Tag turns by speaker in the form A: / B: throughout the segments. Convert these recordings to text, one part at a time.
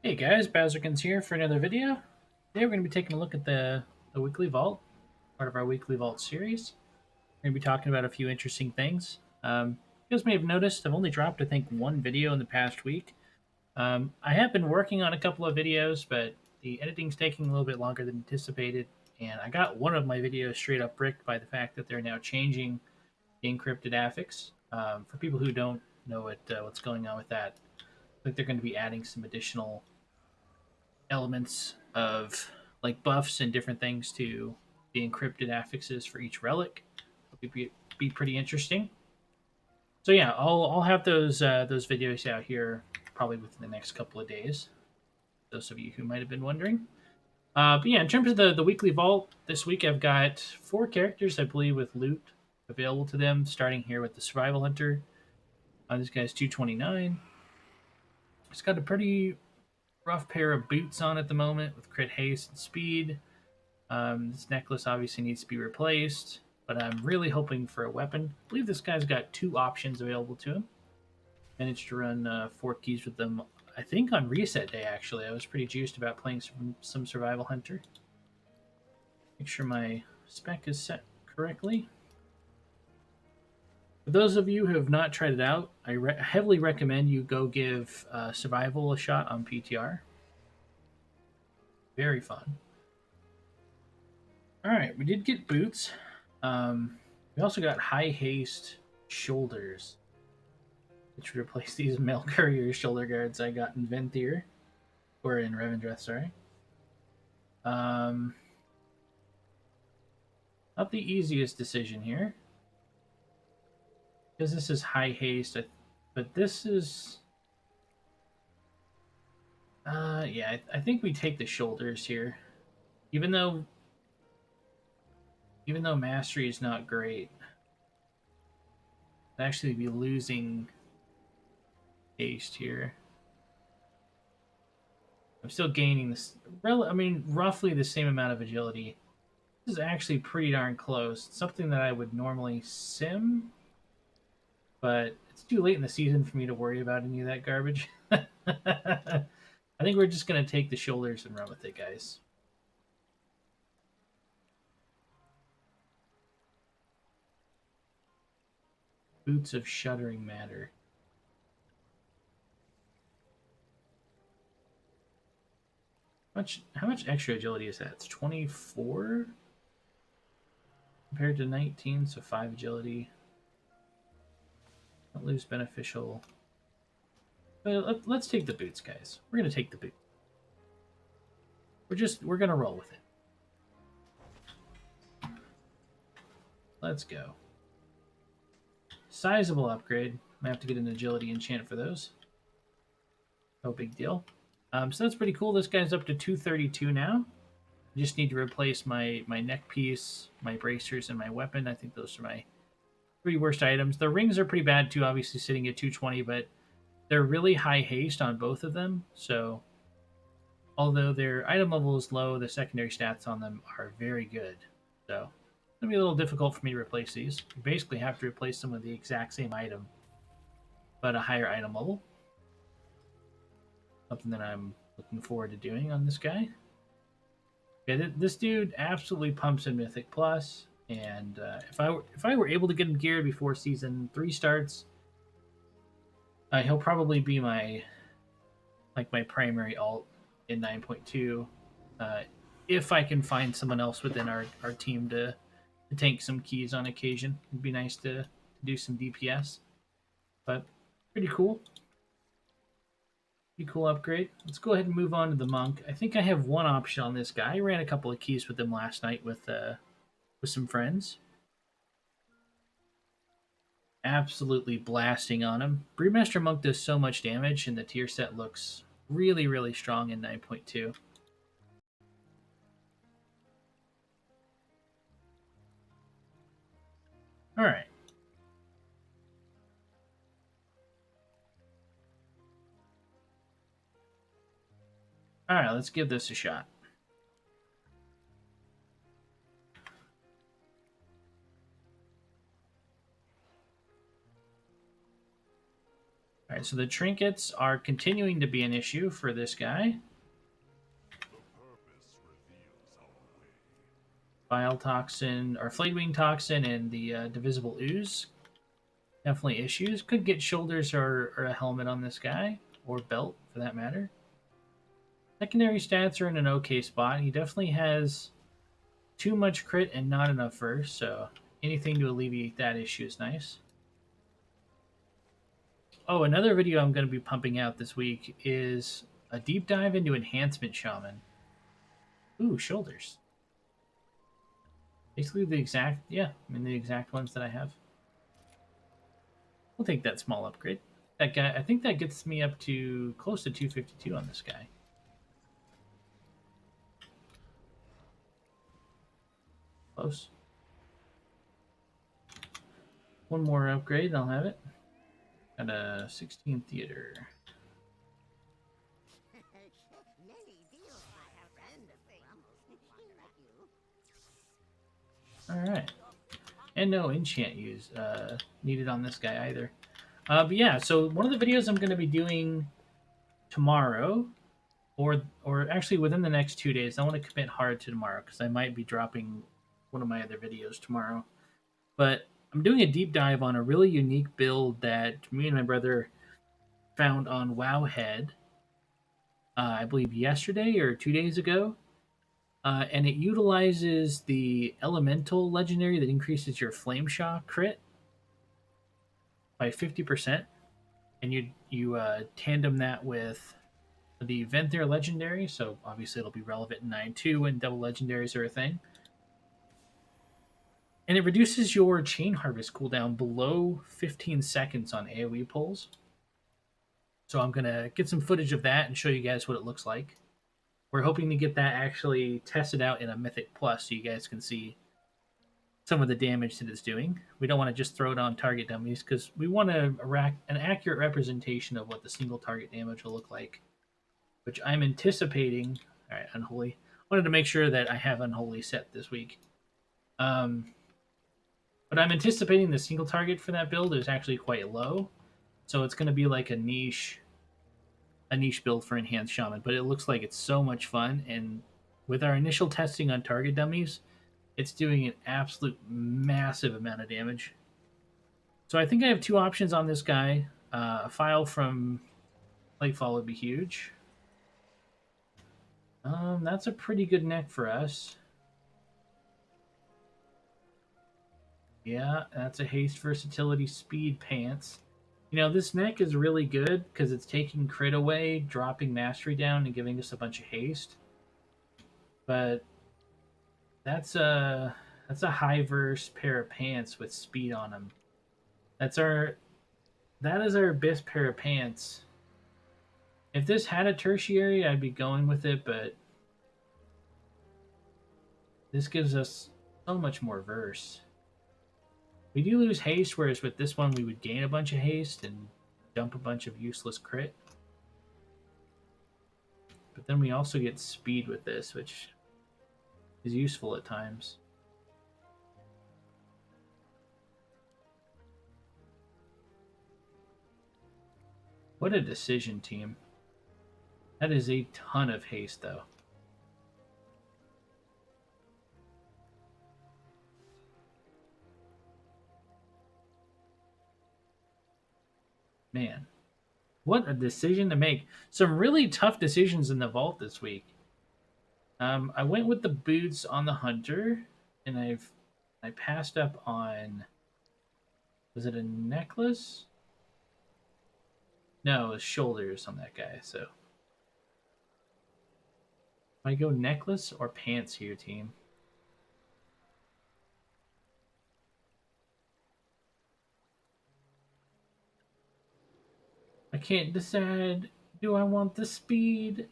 A: Hey guys, Bazerkins here for another video. Today we're going to be taking a look at the weekly vault, part of our weekly vault series. We're going to be talking about a few interesting things. You guys may have noticed I've only dropped, I think, one video in the past week. I have been working on a couple of videos, but the editing's taking a little bit longer than anticipated, and I got one of my videos straight up bricked by the fact that they're now changing the encrypted affix. For people who don't know what's going on with that, I think they're going to be adding some additional elements of like buffs and different things to the encrypted affixes for each relic. It'll be pretty interesting. So yeah, I'll have those videos out here probably within the next couple of days. Those of you who might have been wondering. But yeah, in terms of the weekly vault this week, I've got 4 characters I believe with loot available to them. Starting here with the Survival Hunter. This guy's 229. He's got a pretty rough pair of boots on at the moment with crit haste and speed. This necklace obviously needs to be replaced, but I'm really hoping for a weapon. I believe this guy's got 2 options available to him. Managed to run 4 keys with them, I think, on reset day, actually. I was pretty juiced about playing some Survival Hunter. Make sure my spec is set correctly. For those of you who have not tried it out, I heavily recommend you go give Survival a shot on PTR. Very fun. All right, we did get boots. We also got high haste shoulders, which would replace these mail courier shoulder guards I got in Venthyr, or in Revendreth, sorry. Um, Not the easiest decision here, because this is high haste, but this is, yeah, I think we take the shoulders here, even though mastery is not great. I'd actually be losing haste here. I'm still gaining this, roughly the same amount of agility. This is actually pretty darn close. It's something that I would normally sim, but it's too late in the season for me to worry about any of that garbage. I think we're just going to take the shoulders and run with it, guys. Boots of Shuddering Matter. How much extra agility is that? It's 24 compared to 19, so 5 agility. Don't lose beneficial. Let's take the boots, guys. We're gonna take the boots. We're gonna roll with it. Let's go. Sizable upgrade. Might have to get an agility enchant for those. No big deal. So that's pretty cool. This guy's up to 232 now. I just need to replace my neck piece, my bracers, and my weapon. I think those are my 3 worst items. The rings are pretty bad too, obviously sitting at 220, but they're really high haste on both of them. So although their item level is low, the secondary stats on them are very good. So it's gonna be a little difficult for me to replace these. You basically have to replace them with the exact same item, but a higher item level. Something that I'm looking forward to doing on this guy. Yeah, this dude absolutely pumps in Mythic Plus, and if I were able to get him geared before season 3 starts, he'll probably be my primary alt in 9.2. If I can find someone else within our team to tank some keys on occasion, it'd be nice to do some DPS. But pretty cool. Pretty cool upgrade. Let's go ahead and move on to the monk. I think I have one option on this guy. I ran a couple of keys with him last night with some friends. Absolutely blasting on him. Brewmaster Monk does so much damage, and the tier set looks really, really strong in 9.2. All right. All right, let's give this a shot. All Alright, so the trinkets are continuing to be an issue for this guy. Bile toxin, or flayed toxin, and the divisible ooze. Definitely issues. Could get shoulders or a helmet on this guy, or belt for that matter. Secondary stats are in an okay spot. He definitely has too much crit and not enough verse, so anything to alleviate that issue is nice. Oh, another video I'm going to be pumping out this week is a deep dive into Enhancement Shaman. Ooh, shoulders. Basically the exact, yeah, I mean the exact ones that I have. We'll take that small upgrade. That guy, I think that gets me up to close to 252 on this guy. Close. One more upgrade and I'll have it. Got a 16 theater. Alright. And no enchant use needed on this guy either. But yeah, so one of the videos I'm going to be doing tomorrow, or actually within the next 2 days, I want to commit hard to tomorrow because I might be dropping one of my other videos tomorrow. But I'm doing a deep dive on a really unique build that me and my brother found on Wowhead, I believe yesterday or 2 days ago. And it utilizes the elemental legendary that increases your flame shock crit by 50%, and you tandem that with the Venthyr legendary, so obviously it'll be relevant in 9.2 when double legendaries are a thing. And it reduces your chain harvest cooldown below 15 seconds on AoE pulls. So I'm gonna get some footage of that and show you guys what it looks like. We're hoping to get that actually tested out in a Mythic Plus so you guys can see some of the damage that it's doing. We don't want to just throw it on target dummies because we want an accurate representation of what the single target damage will look like, which I'm anticipating. All right, Unholy. Wanted to make sure that I have Unholy set this week. But I'm anticipating the single target for that build is actually quite low. So it's going to be like a niche build for Enhanced Shaman, but it looks like it's so much fun. And with our initial testing on target dummies, it's doing an absolute massive amount of damage. So I think I have two options on this guy. A file from Lightfall would be huge. That's a pretty good neck for us. Yeah, that's a haste versatility speed pants. You know, this neck is really good because it's taking crit away, dropping mastery down, and giving us a bunch of haste. But that's a high verse pair of pants with speed on them. That is our best pair of pants. If this had a tertiary, I'd be going with it, but this gives us so much more verse. We do lose haste, whereas with this one we would gain a bunch of haste and dump a bunch of useless crit. But then we also get speed with this, which is useful at times. What a decision, team. That is a ton of haste, though. Man, what a decision to make. Some really tough decisions in the vault this week. I went with the boots on the hunter, and I passed up on. Was it a necklace? No, it was shoulders on that guy. So, I go necklace or pants here, team. I can't decide. Do I want the speed?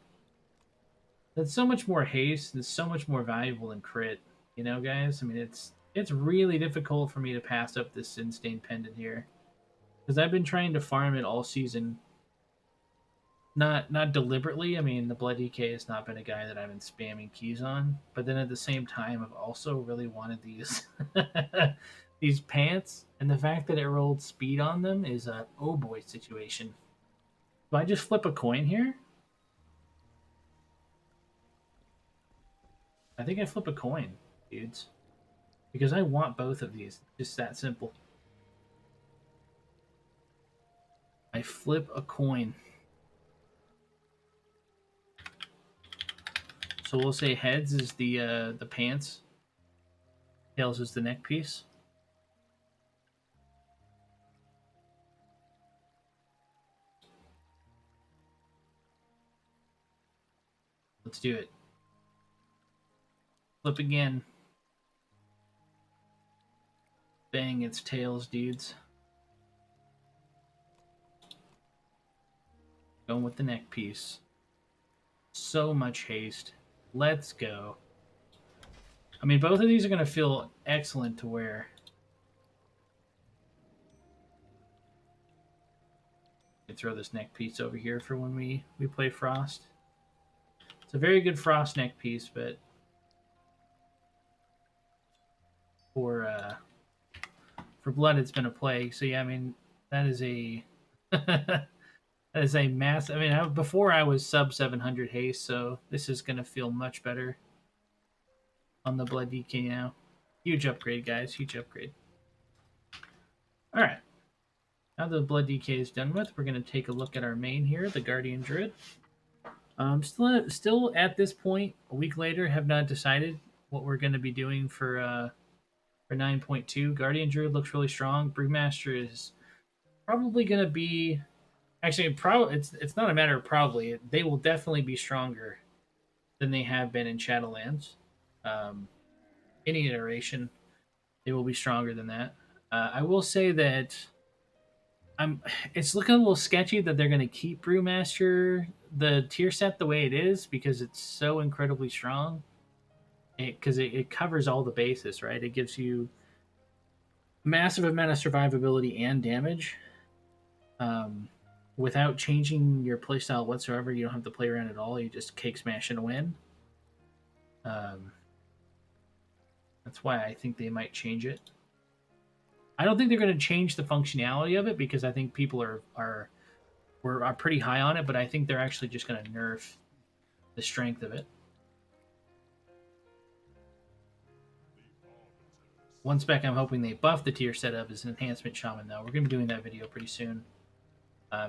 A: That's so much more haste and so much more valuable than crit. You know, guys. I mean, it's really difficult for me to pass up this Sin Stain Pendant here because I've been trying to farm it all season. Not deliberately. I mean, the Blood DK has not been a guy that I've been spamming keys on, but then at the same time, I've also really wanted these these pants, and the fact that it rolled speed on them is a oh boy situation. Do I just flip a coin here? I think I flip a coin, dudes. Because I want both of these. Just that simple. I flip a coin. So we'll say heads is the pants, tails is the neck piece. Let's do it. Flip again. Bang, it's tails, dudes. Going with the neck piece. So much haste. Let's go. I mean, both of these are going to feel excellent to wear. I can throw this neck piece over here for when we play Frost. It's a very good Frost neck piece, but for Blood, it's been a plague. So yeah, I mean, that is a that is a mass. I mean, before I was sub 700 haste, so this is going to feel much better on the Blood DK now. Huge upgrade, guys. Huge upgrade. All right. Now the Blood DK is done with, we're going to take a look at our main here, the Guardian Druid. Still at this point, a week later, have not decided what we're going to be doing for 9.2. Guardian Druid looks really strong. Brewmaster is probably going to be actually it's not a matter of probably. They will definitely be stronger than they have been in Shadowlands. Any iteration, they will be stronger than that. I will say that it's looking a little sketchy that they're going to keep Brewmaster the tier set the way it is because it's so incredibly strong. Because it covers all the bases, right? It gives you massive amount of survivability and damage. Without changing your playstyle whatsoever, you don't have to play around at all. You just cake smash and win. That's why I think they might change it. I don't think they're going to change the functionality of it because I think people are pretty high on it, but I think they're actually just going to nerf the strength of it. One spec I'm hoping they buff the tier setup is Enhancement Shaman, though. We're going to be doing that video pretty soon.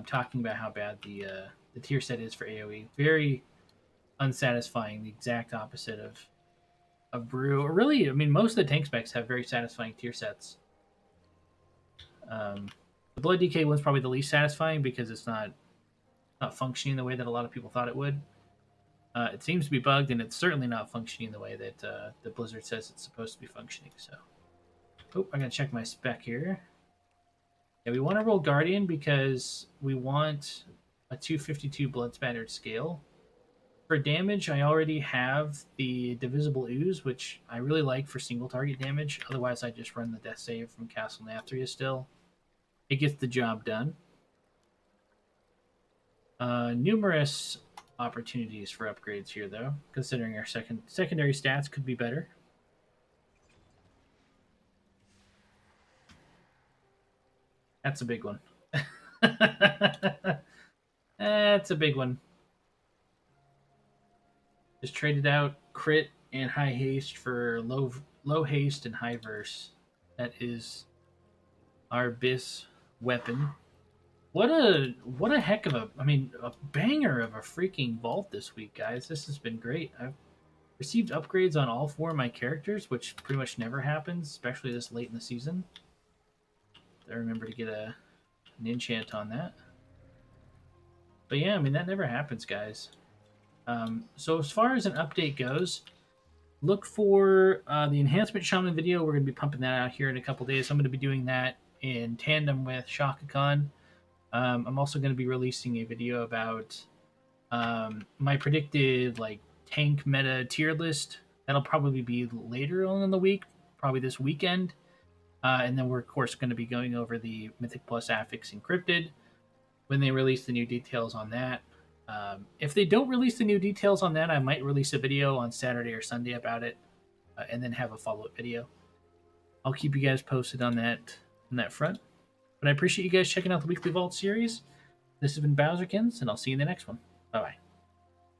A: Talking about how bad the tier set is for AoE. Very unsatisfying, the exact opposite of Brew. Or really, I mean, most of the tank specs have very satisfying tier sets. The Blood DK one's probably the least satisfying because it's not functioning the way that a lot of people thought it would. It seems to be bugged, and it's certainly not functioning the way that the Blizzard says it's supposed to be functioning. So, I'm gonna check my spec here. Yeah, we want to roll Guardian because we want a 252 blood spattered scale. For damage, I already have the Divisible Ooze, which I really like for single target damage. Otherwise, I just run the Death Save from Castle Nathria still. It gets the job done. Numerous opportunities for upgrades here, though, considering our secondary stats could be better. That's a big one. That's a big one. Just traded out crit and high haste for low haste and high verse. That is our Bis weapon. What a heck of a banger of a freaking vault this week, guys. This has been great. I've received upgrades on all 4 of my characters, which pretty much never happens, especially this late in the season. I remember to get an enchant on that. But yeah, I mean, that never happens, guys. So as far as an update goes, look for the Enhancement Shaman video. We're going to be pumping that out here in a couple days. I'm going to be doing that in tandem with Shaka Khan. I'm also going to be releasing a video about my predicted tank meta tier list. That'll probably be later on in the week, probably this weekend. And then we're, of course, going to be going over the Mythic Plus Affix Encrypted when they release the new details on that. If they don't release the new details on that, I might release a video on Saturday or Sunday about it, and then have a follow-up video. I'll keep you guys posted on that front. But I appreciate you guys checking out the Weekly Vault series. This has been Bowserkins, and I'll see you in the next one. Bye bye.